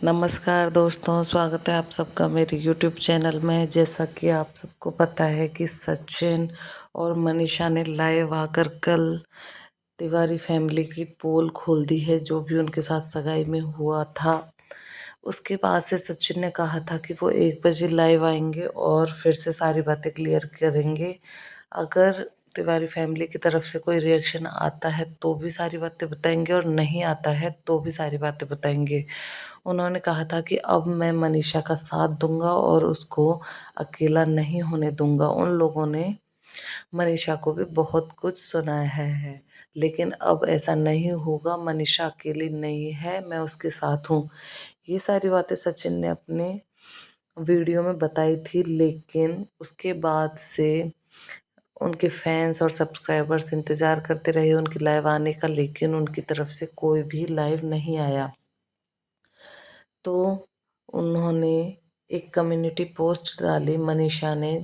नमस्कार दोस्तों, स्वागत है आप सबका मेरे यूट्यूब चैनल में। जैसा कि आप सबको पता है कि सचिन और मनीषा ने लाइव आकर कल तिवारी फैमिली की पोल खोल दी है, जो भी उनके साथ सगाई में हुआ था। उसके बाद से सचिन ने कहा था कि वो 1 बजे लाइव आएंगे और फिर से सारी बातें क्लियर करेंगे। अगर तिवारी फैमिली की तरफ से कोई रिएक्शन आता है तो भी सारी बातें बताएंगे, और नहीं आता है तो भी सारी बातें बताएंगे। उन्होंने कहा था कि अब मैं मनीषा का साथ दूंगा और उसको अकेला नहीं होने दूंगा। उन लोगों ने मनीषा को भी बहुत कुछ सुनाया है, लेकिन अब ऐसा नहीं होगा। मनीषा अकेली नहीं है, मैं उसके साथ हूँ। ये सारी बातें सचिन ने अपने वीडियो में बताई थी, लेकिन उसके बाद से उनके फैंस और सब्सक्राइबर्स इंतज़ार करते रहे उनकी लाइव आने का, लेकिन उनकी तरफ से कोई भी लाइव नहीं आया। तो उन्होंने एक कम्युनिटी पोस्ट डाली मनीषा ने।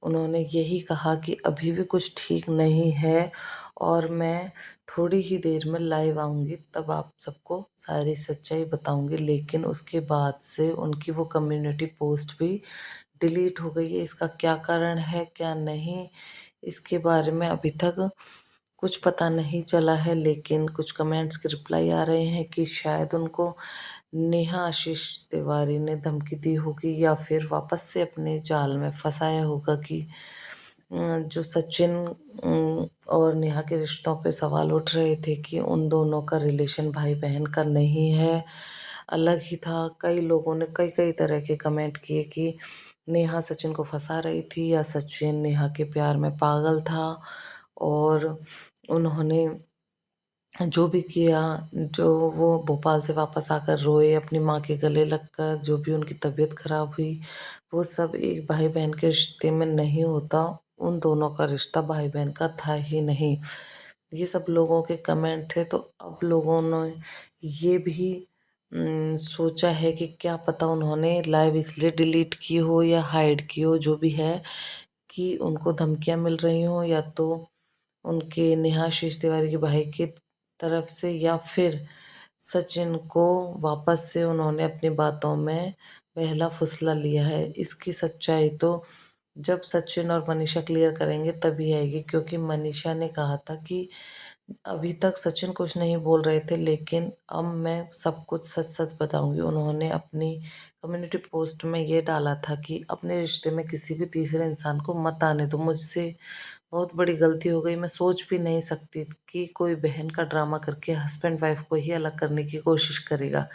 उन्होंने यही कहा कि अभी भी कुछ ठीक नहीं है और मैं थोड़ी ही देर में लाइव आऊँगी, तब आप सबको सारी सच्चाई बताऊँगी। लेकिन उसके बाद से उनकी वो कम्युनिटी पोस्ट भी डिलीट हो गई है। इसका क्या कारण है क्या नहीं, इसके बारे में अभी तक कुछ पता नहीं चला है, लेकिन कुछ कमेंट्स के रिप्लाई आ रहे हैं कि शायद उनको नेहा आशीष तिवारी ने धमकी दी होगी या फिर वापस से अपने जाल में फंसाया होगा कि जो सचिन और नेहा के रिश्तों पे सवाल उठ रहे थे कि उन दोनों का रिलेशन भाई बहन का नहीं है, अलग ही था। कई लोगों ने कई कई तरह के कमेंट किए कि नेहा सचिन को फंसा रही थी या सचिन नेहा के प्यार में पागल था। और उन्होंने जो भी किया, जो वो भोपाल से वापस आकर रोए अपनी माँ के गले लगकर, जो भी उनकी तबीयत खराब हुई, वो सब एक भाई बहन के रिश्ते में नहीं होता। उन दोनों का रिश्ता भाई बहन का था ही नहीं। ये सब लोगों के कमेंट थे। तो अब लोगों ने ये भी सोचा है कि क्या पता उन्होंने लाइव इसलिए डिलीट की हो या हाइड की हो, जो भी है, कि उनको धमकियां मिल रही हो, या तो उनके नेहा आशीष तिवारी के भाई की तरफ से, या फिर सचिन को वापस से उन्होंने अपनी बातों में बहला फुसला लिया है। इसकी सच्चाई तो जब सचिन और मनीषा क्लियर करेंगे तभी आएगी, क्योंकि मनीषा ने कहा था कि अभी तक सचिन कुछ नहीं बोल रहे थे, लेकिन अब मैं सब कुछ सच सच बताऊंगी। उन्होंने अपनी कम्युनिटी पोस्ट में ये डाला था कि अपने रिश्ते में किसी भी तीसरे इंसान को मत आने दो, मुझसे बहुत बड़ी गलती हो गई। मैं सोच भी नहीं सकती कि कोई बहन का ड्रामा करके हस्बैंड वाइफ को ही अलग करने की कोशिश करेगा,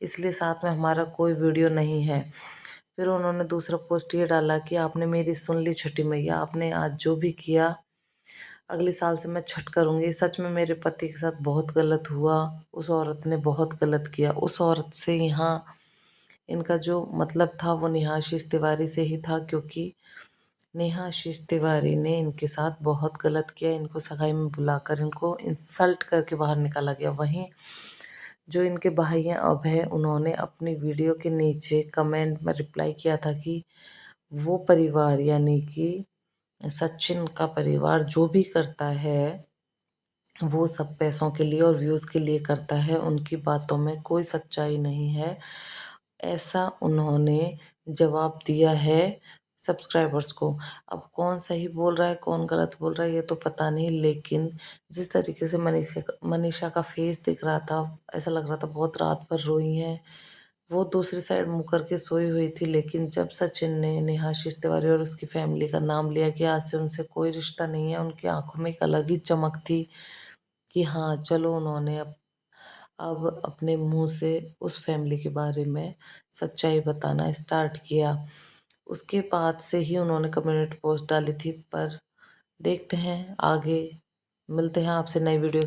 इसलिए साथ में हमारा कोई वीडियो नहीं है। फिर उन्होंने दूसरा पोस्ट ये डाला कि आपने मेरी सुन ली छठी मैया, आपने आज जो भी किया अगले साल से मैं छठ करूँगी। सच में मेरे पति के साथ बहुत गलत हुआ, उस औरत ने बहुत गलत किया। उस औरत से यहाँ इनका जो मतलब था वो नेहा आशीष तिवारी से ही था, क्योंकि नेहा आशीष तिवारी ने इनके साथ बहुत गलत किया। इनको सगाई में बुलाकर इनको इंसल्ट करके बाहर निकाला गया। वहीं जो इनके भाई हैं अभय, उन्होंने अपनी वीडियो के नीचे कमेंट में रिप्लाई किया था कि वो परिवार, यानी कि सचिन का परिवार, जो भी करता है वो सब पैसों के लिए और व्यूज़ के लिए करता है, उनकी बातों में कोई सच्चाई नहीं है। ऐसा उन्होंने जवाब दिया है सब्सक्राइबर्स को। अब कौन सही बोल रहा है कौन गलत बोल रहा है ये तो पता नहीं, लेकिन जिस तरीके से मनीषा का फेस दिख रहा था, ऐसा लग रहा था बहुत रात भर रोई हैं। वो दूसरी साइड मुँह करके सोई हुई थी, लेकिन जब सचिन ने नेहा आशीष तिवारी और उसकी फैमिली का नाम लिया कि आज से उनसे कोई रिश्ता नहीं है, उनकी आंखों में एक अलग ही चमक थी कि हाँ चलो, उन्होंने अब अपने मुंह से उस फैमिली के बारे में सच्चाई बताना स्टार्ट किया। उसके बाद से ही उन्होंने कम्युनिटी पोस्ट डाली थी, पर देखते हैं आगे। मिलते हैं आपसे नई वीडियो